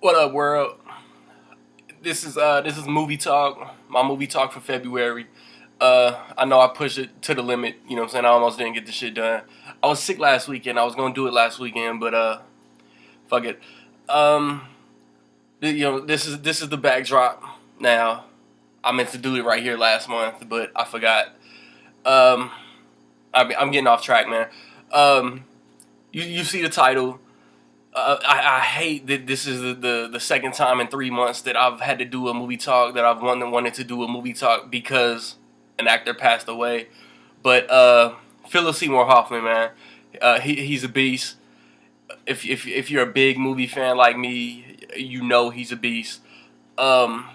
What up, world? This is movie talk. My movie talk for February. I know I pushed it to the limit. You know what I'm saying? I almost didn't get the shit done. I was sick last weekend. I was gonna do it last weekend, but fuck it. Um, this is the backdrop. Now, I meant to do it right here last month, but I forgot. Um, I'm getting off track, man. Um, you see the title. I hate that this is the second time in 3 months that I've had to do a movie talk, that I've wanted to do a movie talk because an actor passed away. But Phillip Seymour Hoffman, man, he's a beast. If you're a big movie fan like me, you know he's a beast. Um,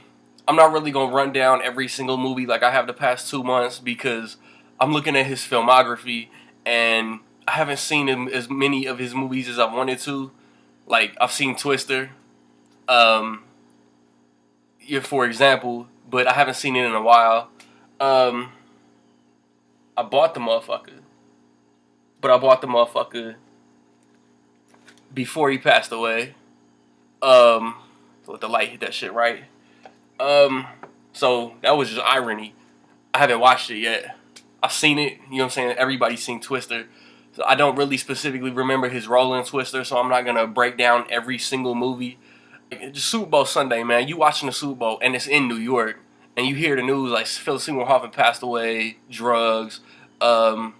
I'm not really gonna run down every single movie like I have the past 2 months because I'm looking at his filmography and I haven't seen him as many of his movies as I wanted to. Like I've seen Twister, um, yeah, for example, but I haven't seen it in a while. Um, I bought the motherfucker, but I bought the motherfucker before he passed away. Let the light hit that shit right. Um, so that was just irony. I haven't watched it yet. I've seen it. You know what I'm saying? Everybody's seen Twister. So I don't really specifically remember his role in Twister, so I'm not gonna break down every single movie. The Super Bowl Sunday, man. You watching the Super Bowl and it's in New York, and you hear the news like Phil Seymour Hoffman passed away, drugs, um,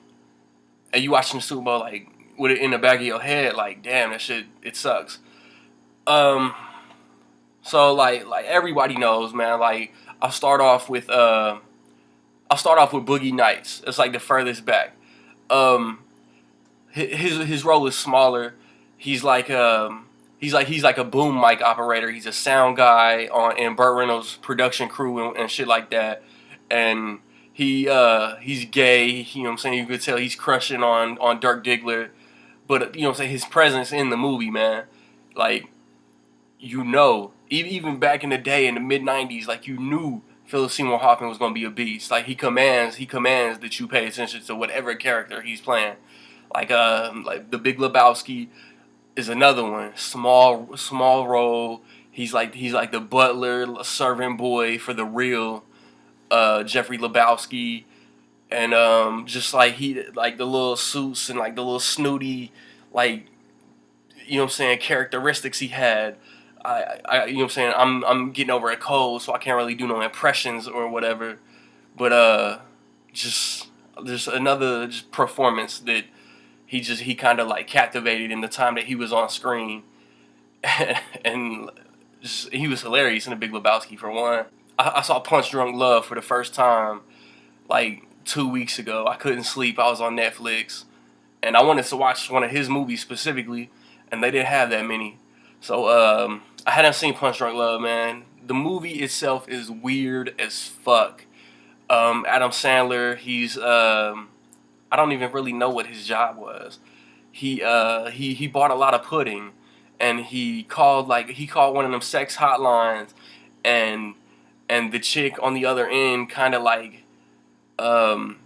and you watching the Super Bowl like with it in the back of your head, like damn, that shit it sucks. Um, so like everybody knows, man. Like I'll start off with Boogie Nights. It's like the furthest back. Um, his role is smaller. He's like he's like a boom mic operator. He's a sound guy on in Burt Reynolds' production crew and shit like that. And he's gay. You know what I'm saying? You could tell he's crushing on Dirk Diggler. But you know what I'm saying? His presence in the movie, man. Like even back in the day in the mid '90s, like you knew Philip Seymour Hoffman was gonna be a beast. Like he commands that you pay attention to whatever character he's playing. Like the Big Lebowski is another one. Small role. He's like the butler, servant boy for the real Jeffrey Lebowski, and just like he like the little suits and like the little snooty like you know what I'm saying characteristics he had. You know what I'm saying I'm getting over a cold, so I can't really do no impressions or whatever. But just just another just performance that he kind of like captivated in the time that he was on screen, and just he was hilarious in The Big Lebowski for one. I saw Punch Drunk Love for the first time like 2 weeks ago. I couldn't sleep. I was on Netflix, and I wanted to watch one of his movies specifically, and they didn't have that many. So I hadn't seen Punch Drunk Love, man. The movie itself is weird as fuck. Adam Sandler, I don't even really know what his job was. He bought a lot of pudding, and he called one of them sex hotlines, and the chick on the other end kind of like um,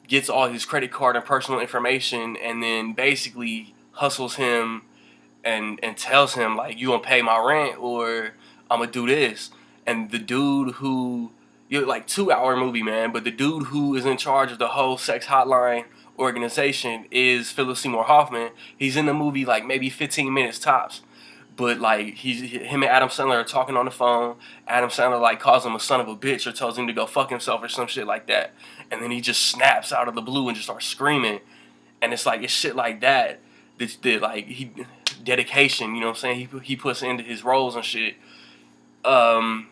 gets all his credit card and personal information, and then basically hustles him and tells him like you gonna pay my rent or I'm gonna do this. And the dude who you're like 2 hour movie, man, but the dude who is in charge of the whole sex hotline organization is Philip Seymour Hoffman. He's in the movie like maybe 15 minutes tops. But like him and Adam Sandler are talking on the phone. Adam Sandler like calls him a son of a bitch or tells him to go fuck himself or some shit like that. And then he just snaps out of the blue and just starts screaming. And it's shit like that like he dedication, you know what I'm saying? He puts into his roles and shit. Um,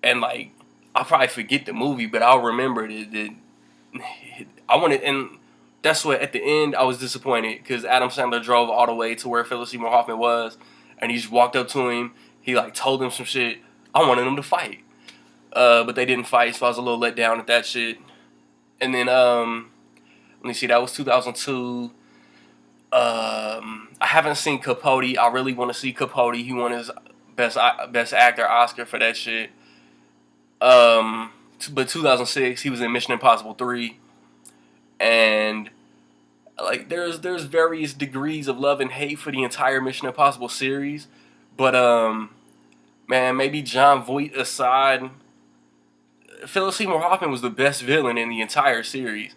and like I'll probably forget the movie, but I'll remember that I wanted, and that's what at the end I was disappointed because Adam Sandler drove all the way to where Philip Seymour Hoffman was, and he just walked up to him. He like told him some shit. I wanted them to fight, but they didn't fight, so I was a little let down at that shit. And then let me see, that was 2002. I haven't seen Capote. I really want to see Capote. He won his best actor Oscar for that shit. But 2006, he was in Mission Impossible 3, and like there's various degrees of love and hate for the entire Mission Impossible series, But man, maybe John Voight aside, Philip Seymour Hoffman was the best villain in the entire series.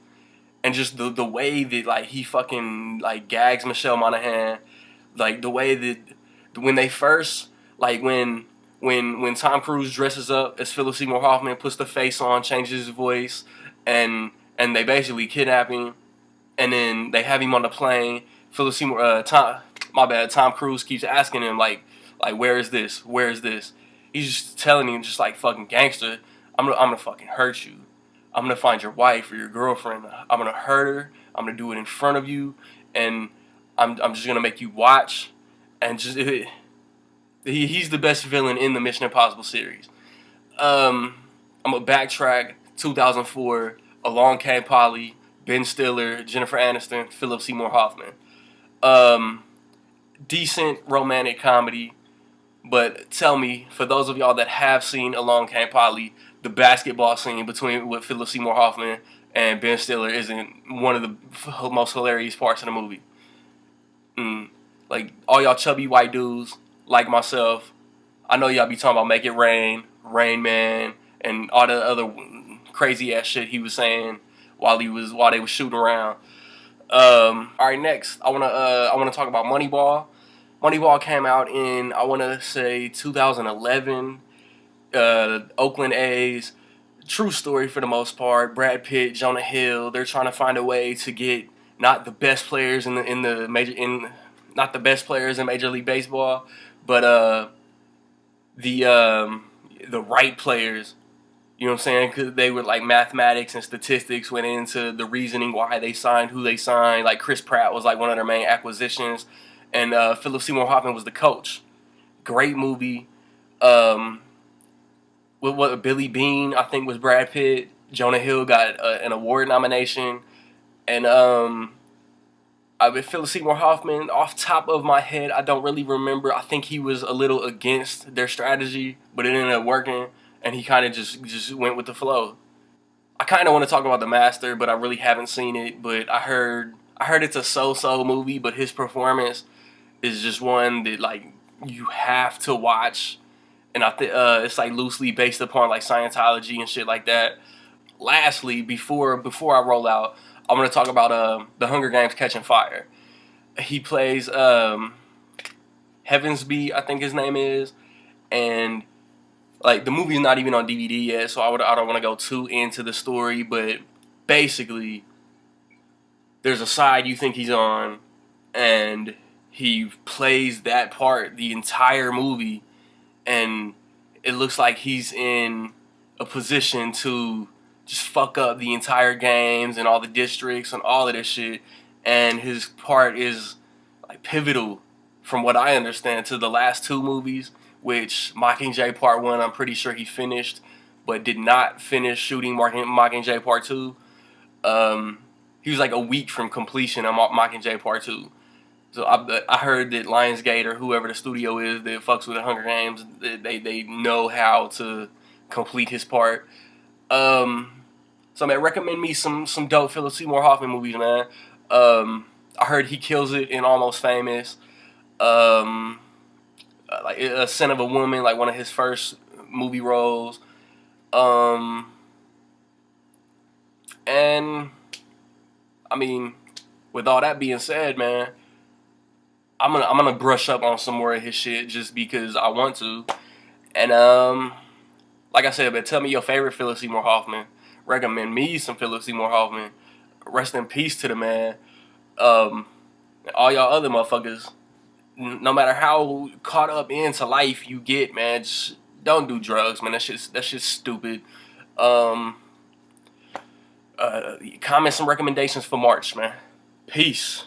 And just the way that like he fucking like gags Michelle Monaghan, like the way that when they first like when Tom Cruise dresses up as Philip Seymour Hoffman, puts the face on, changes his voice, and they basically kidnap him, and then they have him on the plane. Philip Seymour, Tom Cruise keeps asking him like where is this? Where is this? He's just telling him just like fucking gangster, I'm gonna fucking hurt you. I'm gonna find your wife or your girlfriend. I'm gonna hurt her. I'm gonna do it in front of you, and I'm just gonna make you watch. And just he's the best villain in the Mission Impossible series. I'm gonna backtrack. 2004, Along Came Polly, Ben Stiller, Jennifer Aniston, Philip Seymour Hoffman. Um, Decent romantic comedy. But tell me, for those of y'all that have seen Along Came Polly, the basketball scene between with Philip Seymour Hoffman and Ben Stiller isn't one of the most hilarious parts of the movie. Mm. Like all y'all chubby white dudes like myself, I know y'all be talking about Make It Rain, Rain Man, and all the other crazy ass shit he was saying while they was shooting around. All right, next I wanna talk about Moneyball. Moneyball came out in I wanna say 2011. Oakland A's. True story for the most part. Brad Pitt, Jonah Hill. They're trying to find a way to get not the best players in the major in not the best players in Major League Baseball, but the the right players. You know what I'm saying? Because they were like mathematics and statistics went into the reasoning why they signed who they signed. Like Chris Pratt was like one of their main acquisitions, and Philip Seymour Hoffman was the coach. Great movie. Um, with what Billy Bean I think was Brad Pitt. Jonah Hill got an award nomination, and I with Philip Seymour Hoffman. Off top of my head, I don't really remember. I think he was a little against their strategy, but it ended up working, and he kind of just went with the flow. I kind of want to talk about The Master, but I really haven't seen it. But I heard it's a so-so movie, but his performance is just one that like you have to watch, and I think it's like loosely based upon like Scientology and shit like that. Lastly, before I roll out, I'm gonna talk about the Hunger Games Catching Fire. He plays Heavensby, I think his name is, and like the movie's not even on DVD yet, so I don't want to go too into the story, but basically there's a side you think he's on, and he plays that part the entire movie, and it looks like he's in a position to just fuck up the entire games and all the districts and all of this shit. And his part is like pivotal, from what I understand, to the last two movies. Which Mockingjay Part One, I'm pretty sure he finished, but did not finish shooting Mockingjay Part Two. He was like a week from completion on Mockingjay Part Two. So I heard that Lionsgate or whoever the studio is that fucks with the Hunger Games, they know how to complete his part. So man, recommend me some dope Philip Seymour Hoffman movies, man. I heard he kills it in Almost Famous. Um, like A Scent of a Woman, like one of his first movie roles. Um, and I mean, with all that being said, man, I'm gonna brush up on some more of his shit just because I want to. And like I said, but tell me your favorite Philip Seymour Hoffman. Recommend me some Philip Seymour Hoffman. Rest in peace to the man. Um, all y'all other motherfuckers, no matter how caught up into life you get, man, just don't do drugs, man. That shit's stupid. Um, comment some recommendations for March, man. Peace.